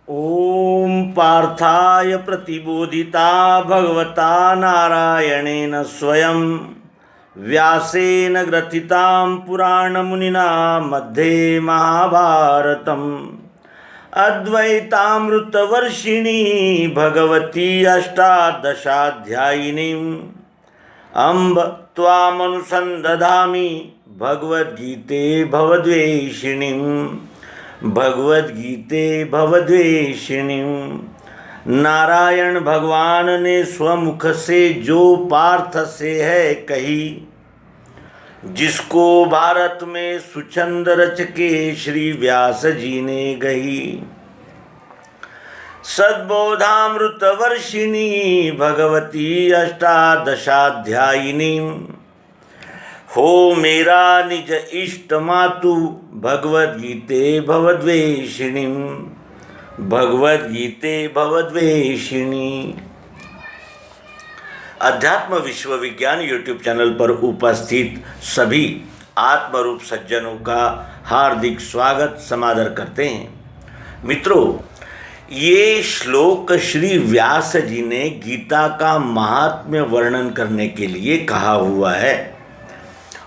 ॐ पार्थाय प्रतिबोधिता भगवता नारायणेन स्वयं व्यासेन ग्रथितां पुराणमुनिना मध्ये महाभारतम् अद्वैतामृतवर्षिणी भगवती अष्टादशाध्यायिनीम् अम्ब त्वामनुसन्दधामि भगवद्गीते भवद्वेषिणीम् भगवद्गीते भवद्वेषिणीम्। नारायण भगवान ने स्वमुख से जो पार्थ से है कही, जिसको भारत में सुछंद रच के श्री व्यास जी ने गही। सद्बोधामृत वर्षिणी भगवती अष्टादशाध्यायिनी, हो मेरा निज इष्ट मातु भगवद्गीते भवद्वेषिणी भगवद्गीते भवद्वेषिणी। अध्यात्म विश्व विज्ञान यूट्यूब चैनल पर उपस्थित सभी आत्मरूप सज्जनों का हार्दिक स्वागत समादर करते हैं। मित्रों, ये श्लोक श्री व्यास जी ने गीता का महात्म्य वर्णन करने के लिए कहा हुआ है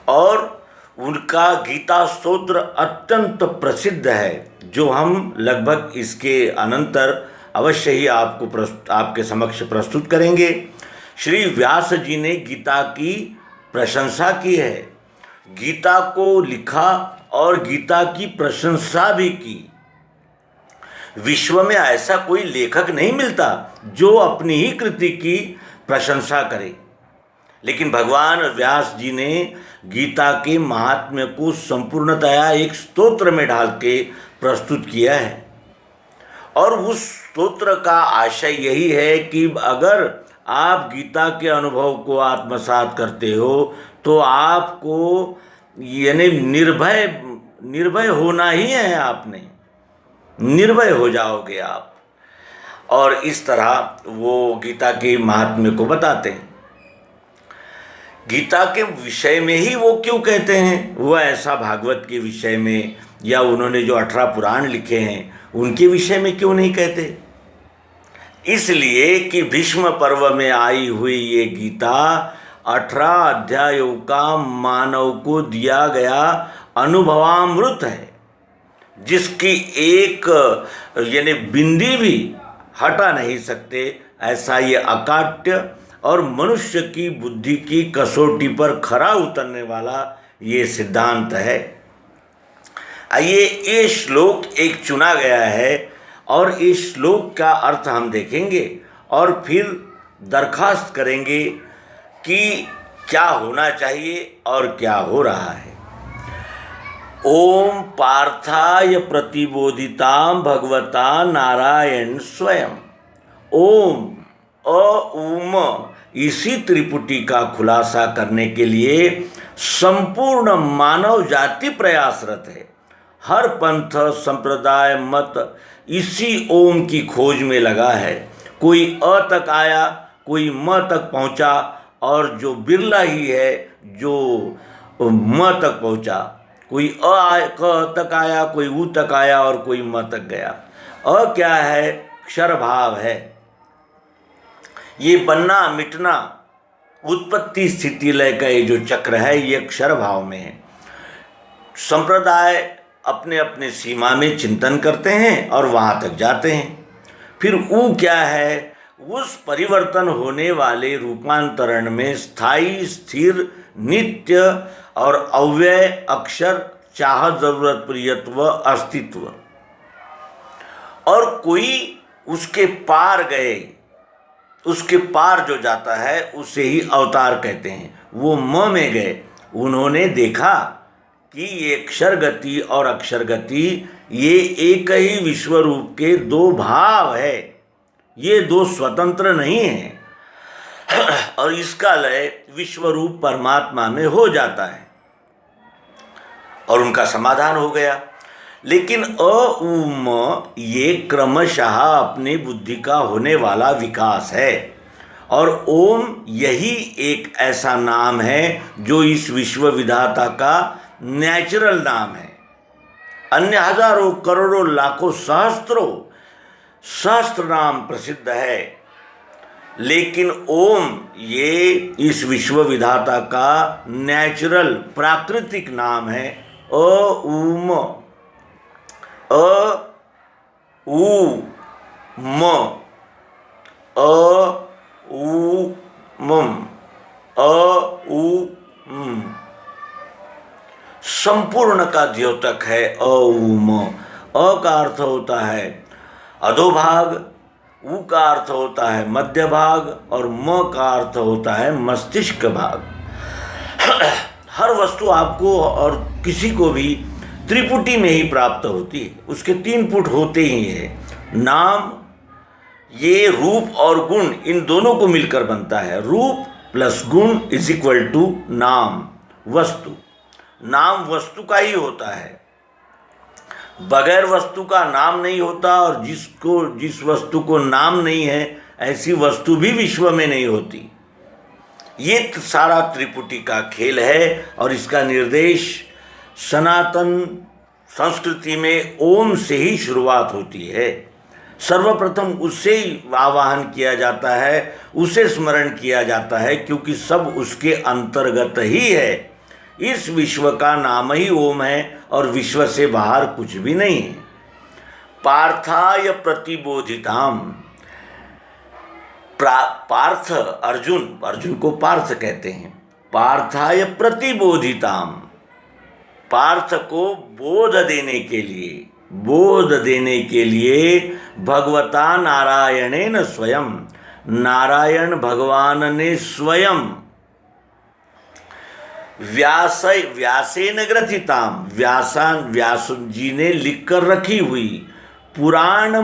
और उनका गीता स्तोत्र अत्यंत प्रसिद्ध है, जो हम लगभग इसके अनंतर अवश्य ही आपके समक्ष प्रस्तुत करेंगे। श्री व्यास जी ने गीता की प्रशंसा की है, गीता को लिखा और गीता की प्रशंसा भी की। विश्व में ऐसा कोई लेखक नहीं मिलता जो अपनी ही कृति की प्रशंसा करे, लेकिन भगवान व्यास जी ने गीता के महात्म्य को संपूर्णतया एक स्तोत्र में ढाल के प्रस्तुत किया है। और उस स्तोत्र का आशय यही है कि अगर आप गीता के अनुभव को आत्मसात करते हो तो आपको यानी निर्भय होना ही है। आपने निर्भय हो जाओगे आप। और इस तरह वो गीता के महात्म्य को बताते हैं। गीता के विषय में ही वो क्यों कहते हैं, वो ऐसा भागवत के विषय में या उन्होंने जो 18 पुराण लिखे हैं उनके विषय में क्यों नहीं कहते? इसलिए कि भीष्म पर्व में आई हुई ये गीता 18 अध्यायों का मानव को दिया गया अनुभवामृत है, जिसकी एक यानी बिंदी भी हटा नहीं सकते। ऐसा ये अकाट्य और मनुष्य की बुद्धि की कसौटी पर खरा उतरने वाला ये सिद्धांत है। आइए, ये श्लोक एक चुना गया है और इस श्लोक का अर्थ हम देखेंगे और फिर दरखास्त करेंगे कि क्या होना चाहिए और क्या हो रहा है। ओम पार्थाय प्रतिबोधितां भगवता नारायण स्वयं। ओम उम इसी त्रिपुटी का खुलासा करने के लिए संपूर्ण मानव जाति प्रयासरत है। हर पंथ संप्रदाय मत इसी ओम की खोज में लगा है। कोई अ तक आया, कोई म तक पहुंचा और जो बिरला ही है जो म तक पहुंचा। कोई क तक आया, कोई उ तक आया और कोई म तक गया। अ क्या है? क्षर भाव है। ये बनना मिटना, उत्पत्ति स्थिति लय का ये जो चक्र है ये अक्षर भाव में है। संप्रदाय अपने अपने सीमा में चिंतन करते हैं और वहाँ तक जाते हैं। फिर ऊ क्या है? उस परिवर्तन होने वाले रूपांतरण में स्थायी, स्थिर, नित्य और अव्यय अक्षर, चाह, जरूरत, प्रियत्व, अस्तित्व। और कोई उसके पार गए, उसके पार जो जाता है उसे ही अवतार कहते हैं। वो म में गए, उन्होंने देखा कि ये अक्षर गति और अक्षर गति ये एक ही विश्व रूप के दो भाव है, ये दो स्वतंत्र नहीं हैं। और इसका लय विश्व रूप परमात्मा में हो जाता है और उनका समाधान हो गया। लेकिन उम ये क्रमशः अपनी बुद्धि का होने वाला विकास है और ओम यही एक ऐसा नाम है जो इस विश्व विधाता का नेचुरल नाम है। अन्य हजारों करोड़ों लाखों सहस्त्रों सहस्त्र नाम प्रसिद्ध है, लेकिन ओम ये इस विश्व विधाता का नेचुरल प्राकृतिक नाम है। अ उम, अ उ म, अ उ मम, अ उ म, संपूर्ण का द्योतक है अ उ म। अ का अर्थ होता है अधोभाग, उ का अर्थ होता है मध्य भाग और म का अर्थ होता है मस्तिष्क भाग। हर वस्तु आपको और किसी को भी त्रिपुटी में ही प्राप्त होती है, उसके 3 पुट होते ही हैं। नाम, ये रूप और गुण इन दोनों को मिलकर बनता है। रूप प्लस गुण इज इक्वल टू नाम, वस्तु। नाम वस्तु का ही होता है, बगैर वस्तु का नाम नहीं होता, और जिस वस्तु को नाम नहीं है ऐसी वस्तु भी विश्व में नहीं होती। ये सारा त्रिपुटी का खेल है और इसका निर्देश सनातन संस्कृति में ओम से ही शुरुआत होती है। सर्वप्रथम उससे ही आवाहन किया जाता है, उसे स्मरण किया जाता है, क्योंकि सब उसके अंतर्गत ही है। इस विश्व का नाम ही ओम है और विश्व से बाहर कुछ भी नहीं है। पार्थाय प्रतिबोधिताम, पार्थ अर्जुन को पार्थ कहते हैं। पार्थाय प्रतिबोधिताम, पार्थ को बोध देने के लिए भगवता नारायणेन स्वयं, नारायण भगवान ने स्वयं व्यासेन ग्रथिताम, व्यास जी ने लिखकर रखी हुई। पुराण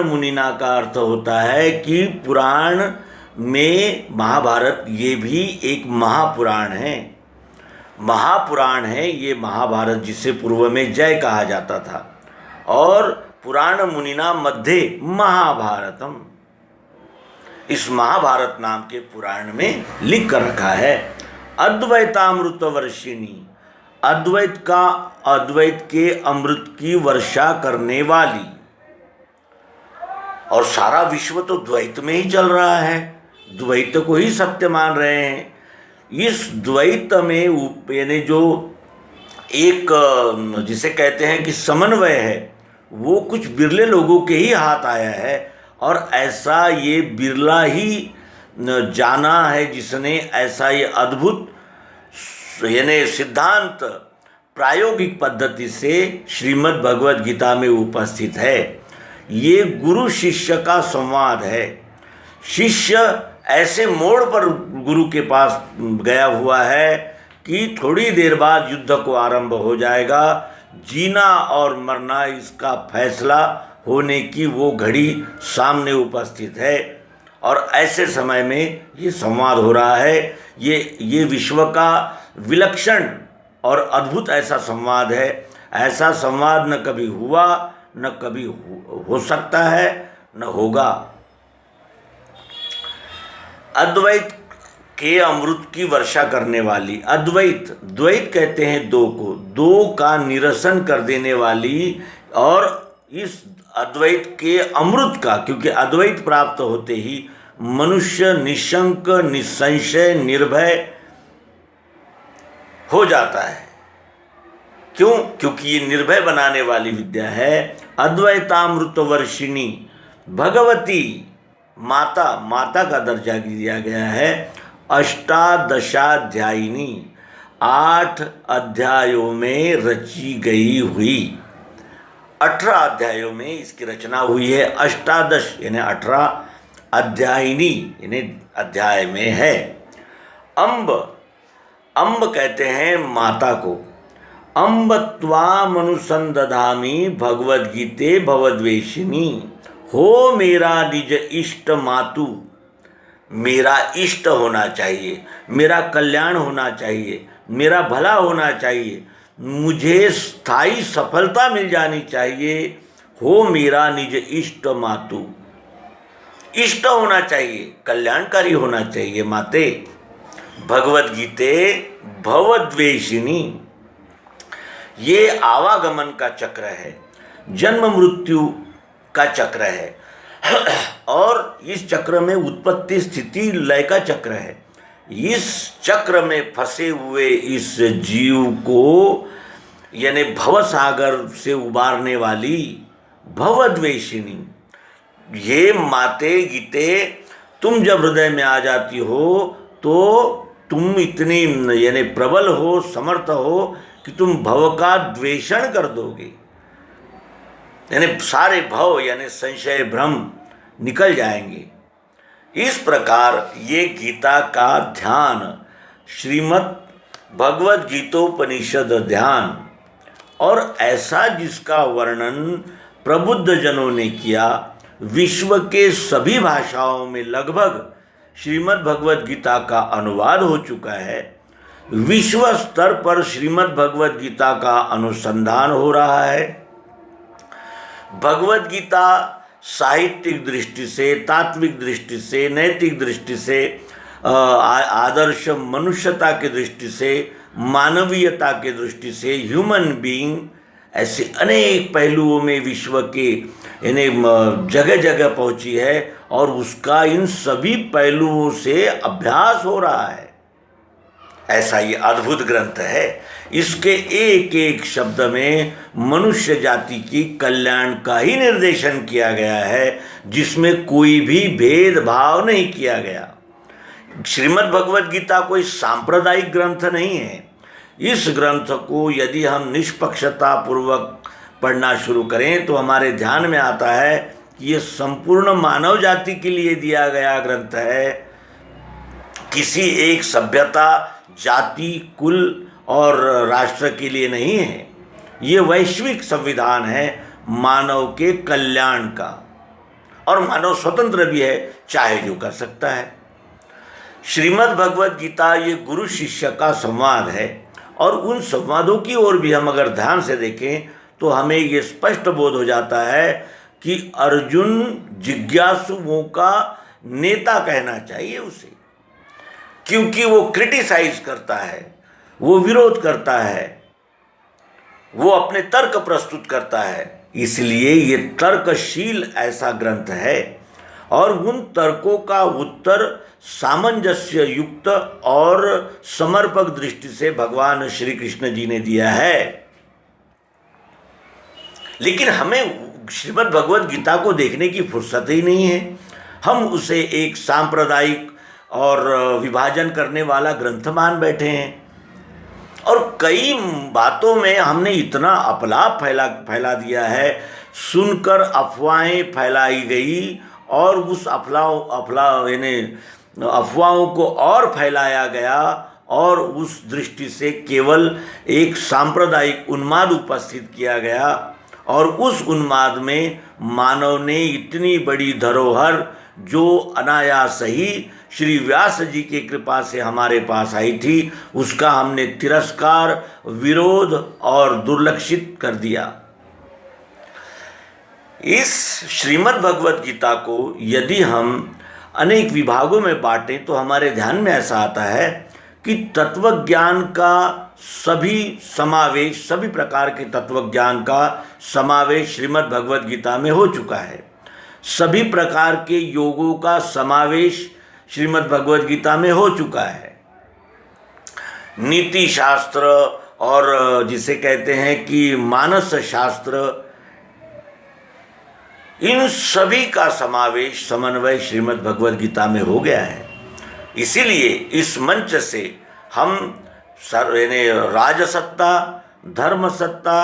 मुनिना का अर्थ होता है कि पुराण में महाभारत ये भी एक महापुराण है। महापुराण है ये महाभारत, जिसे पूर्व में जय कहा जाता था। और पुराण मुनिना मध्ये महाभारतम, इस महाभारत नाम के पुराण में लिख कर रखा है। अद्वैतामृत वर्षिणी, अद्वैत के अमृत की वर्षा करने वाली। और सारा विश्व तो द्वैत में ही चल रहा है, द्वैत को ही सत्य मान रहे हैं। इस द्वैत में यानी जो एक जिसे कहते हैं कि समन्वय है, वो कुछ बिरले लोगों के ही हाथ आया है। और ऐसा ये बिरला ही जाना है जिसने ऐसा ये अद्भुत यानी सिद्धांत प्रायोगिक पद्धति से श्रीमद् भगवद गीता में उपस्थित है। ये गुरु शिष्य का संवाद है। शिष्य ऐसे मोड़ पर गुरु के पास गया हुआ है कि थोड़ी देर बाद युद्ध को आरंभ हो जाएगा। जीना और मरना इसका फैसला होने की वो घड़ी सामने उपस्थित है। और ऐसे समय में ये संवाद हो रहा है। ये विश्व का विलक्षण और अद्भुत ऐसा संवाद है। ऐसा संवाद न कभी हुआ, न कभी हो सकता है, न होगा। अद्वैत के अमृत की वर्षा करने वाली, द्वैत कहते हैं दो को, दो का निरसन कर देने वाली। और इस अद्वैत के अमृत का, क्योंकि अद्वैत प्राप्त होते ही मनुष्य निशंक, निसंशय, निर्भय हो जाता है। क्यों? क्योंकि ये निर्भय बनाने वाली विद्या है। अद्वैतामृत वर्षिणी भगवती, माता का दर्जा दिया गया है। अष्टादशाध्यायिनी, 8 अध्यायों में रची गई हुई। 18 अध्यायों में इसकी रचना हुई है। अष्टादश यानी 18, अध्यायिनी यानी अध्याय में है। अम्ब कहते हैं माता को। अम्ब त्वाम अनुसंदधामि भगवद्गीते भवद्वेषिणी, हो मेरा निज इष्ट मातु, मेरा इष्ट होना चाहिए, मेरा कल्याण होना चाहिए, मेरा भला होना चाहिए, मुझे स्थायी सफलता मिल जानी चाहिए। हो मेरा निज इष्ट मातु, इष्ट होना चाहिए, कल्याणकारी होना चाहिए माते। भगवद्गीते भवद्वेषिणी, ये आवागमन का चक्र है। जन्म मृत्यु का चक्र है और इस चक्र में उत्पत्ति स्थिति लय का चक्र है। इस चक्र में फंसे हुए इस जीव को यानी भव सागर से उबारने वाली भवद्वेषिणी ये माते गीते तुम जब हृदय में आ जाती हो तो तुम इतनी यानी प्रबल हो, समर्थ हो कि तुम भव का द्वेषण कर दोगे, यानी सारे भव यानी संशय भ्रम निकल जाएंगे। इस प्रकार ये गीता का ध्यान श्रीमद् भगवद गीतोपनिषद ध्यान और ऐसा जिसका वर्णन प्रबुद्ध जनों ने किया, विश्व के सभी भाषाओं में लगभग श्रीमद् भगवद गीता का अनुवाद हो चुका है। विश्व स्तर पर श्रीमद् भगवद गीता का अनुसंधान हो रहा है। भगवद गीता साहित्यिक दृष्टि से, तात्विक दृष्टि से, नैतिक दृष्टि से, आदर्श मनुष्यता की दृष्टि से, मानवीयता की दृष्टि से, ह्यूमन बीइंग, ऐसे अनेक पहलुओं में विश्व के यानी जगह जगह पहुंची है और उसका इन सभी पहलुओं से अभ्यास हो रहा है। ऐसा ये अद्भुत ग्रंथ है। इसके एक एक शब्द में मनुष्य जाति की कल्याण का ही निर्देशन किया गया है, जिसमें कोई भी भेदभाव नहीं किया गया। श्रीमद् भगवद गीता कोई सांप्रदायिक ग्रंथ नहीं है। इस ग्रंथ को यदि हम निष्पक्षता पूर्वक पढ़ना शुरू करें तो हमारे ध्यान में आता है कि ये संपूर्ण मानव जाति के लिए दिया गया ग्रंथ है। किसी एक सभ्यता, जाति, कुल और राष्ट्र के लिए नहीं है। ये वैश्विक संविधान है मानव के कल्याण का, और मानव स्वतंत्र भी है, चाहे जो कर सकता है। श्रीमद् भगवद गीता ये गुरु शिष्य का संवाद है, और उन संवादों की ओर भी हम अगर ध्यान से देखें तो हमें ये स्पष्ट बोध हो जाता है कि अर्जुन जिज्ञासुओं का नेता कहना चाहिए उसे, क्योंकि वो क्रिटिसाइज करता है, वो विरोध करता है, वो अपने तर्क प्रस्तुत करता है। इसलिए ये तर्कशील ऐसा ग्रंथ है, और उन तर्कों का उत्तर सामंजस्य युक्त और समर्पक दृष्टि से भगवान श्री कृष्ण जी ने दिया है। लेकिन हमें श्रीमद् भगवद गीता को देखने की फुर्सत ही नहीं है। हम उसे एक सांप्रदायिक और विभाजन करने वाला ग्रंथ मान बैठे हैं, और कई बातों में हमने इतना अपलाप फैला दिया है, सुनकर अफवाहें फैलाई गई और उस अफवाहों को और फैलाया गया, और उस दृष्टि से केवल एक सांप्रदायिक उन्माद उपस्थित किया गया, और उस उन्माद में मानव ने इतनी बड़ी धरोहर जो अनायास ही श्री व्यास जी की कृपा से हमारे पास आई थी, उसका हमने तिरस्कार, विरोध और दुर्लक्षित कर दिया। इस श्रीमद् भगवद गीता को यदि हम अनेक विभागों में बांटें तो हमारे ध्यान में ऐसा आता है कि तत्वज्ञान का सभी प्रकार के तत्वज्ञान का समावेश श्रीमद् भगवद गीता में हो चुका है। सभी प्रकार के योगों का समावेश श्रीमद् भगवद गीता में हो चुका है। नीति शास्त्र और जिसे कहते हैं कि मानस शास्त्र, इन सभी का समावेश, समन्वय श्रीमद् भगवद गीता में हो गया है। इसीलिए इस मंच से हम राजसत्ता, धर्मसत्ता,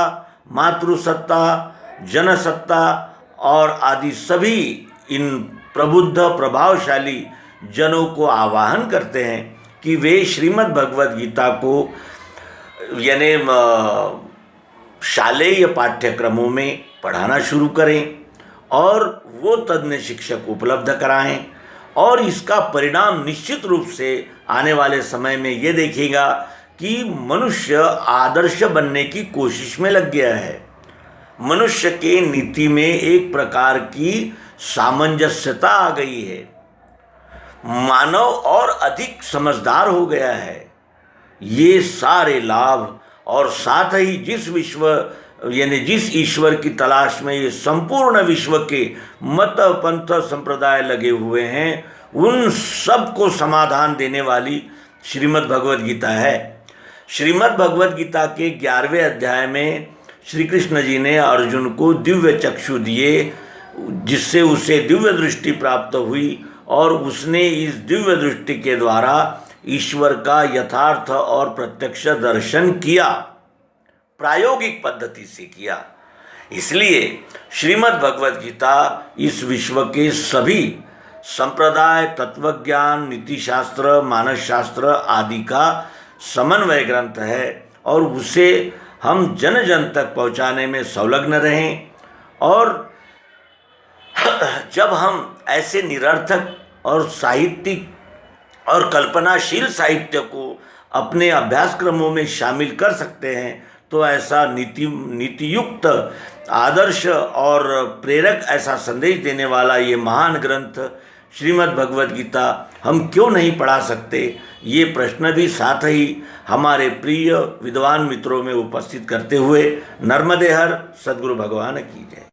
मातृसत्ता, जनसत्ता और आदि सभी इन प्रबुद्ध प्रभावशाली जनों को आह्वान करते हैं कि वे श्रीमद् भगवद गीता को यानी शालेय पाठ्यक्रमों में पढ़ाना शुरू करें, और वो तज्ञ शिक्षक उपलब्ध कराएं, और इसका परिणाम निश्चित रूप से आने वाले समय में ये देखेगा कि मनुष्य आदर्श बनने की कोशिश में लग गया है। मनुष्य के नीति में एक प्रकार की सामंजस्यता आ गई है। मानव और अधिक समझदार हो गया है। ये सारे लाभ और साथ ही जिस विश्व यानी जिस ईश्वर की तलाश में ये संपूर्ण विश्व के मत पंथ संप्रदाय लगे हुए हैं, उन सब को समाधान देने वाली श्रीमद् भगवद गीता है। श्रीमद् भगवद गीता के 11वें अध्याय में श्री कृष्ण जी ने अर्जुन को दिव्य चक्षु दिए, जिससे उसे दिव्य दृष्टि प्राप्त हुई और उसने इस दिव्य दृष्टि के द्वारा ईश्वर का यथार्थ और प्रत्यक्ष दर्शन किया, प्रायोगिक पद्धति से किया। इसलिए श्रीमद् भगवद गीता इस विश्व के सभी संप्रदाय, तत्वज्ञान, नीतिशास्त्र, मानसशास्त्र आदि का समन्वय ग्रंथ है और उसे हम जन जन तक पहुंचाने में संलग्न रहें। और जब हम ऐसे निरर्थक और साहित्यिक और कल्पनाशील साहित्य को अपने अभ्यासक्रमों में शामिल कर सकते हैं, तो ऐसा नीतियुक्त आदर्श और प्रेरक ऐसा संदेश देने वाला ये महान ग्रंथ श्रीमद् भगवद गीता हम क्यों नहीं पढ़ा सकते, ये प्रश्न भी साथ ही हमारे प्रिय विद्वान मित्रों में उपस्थित करते हुए नर्मदे हर सद्गुरु भगवान की जय।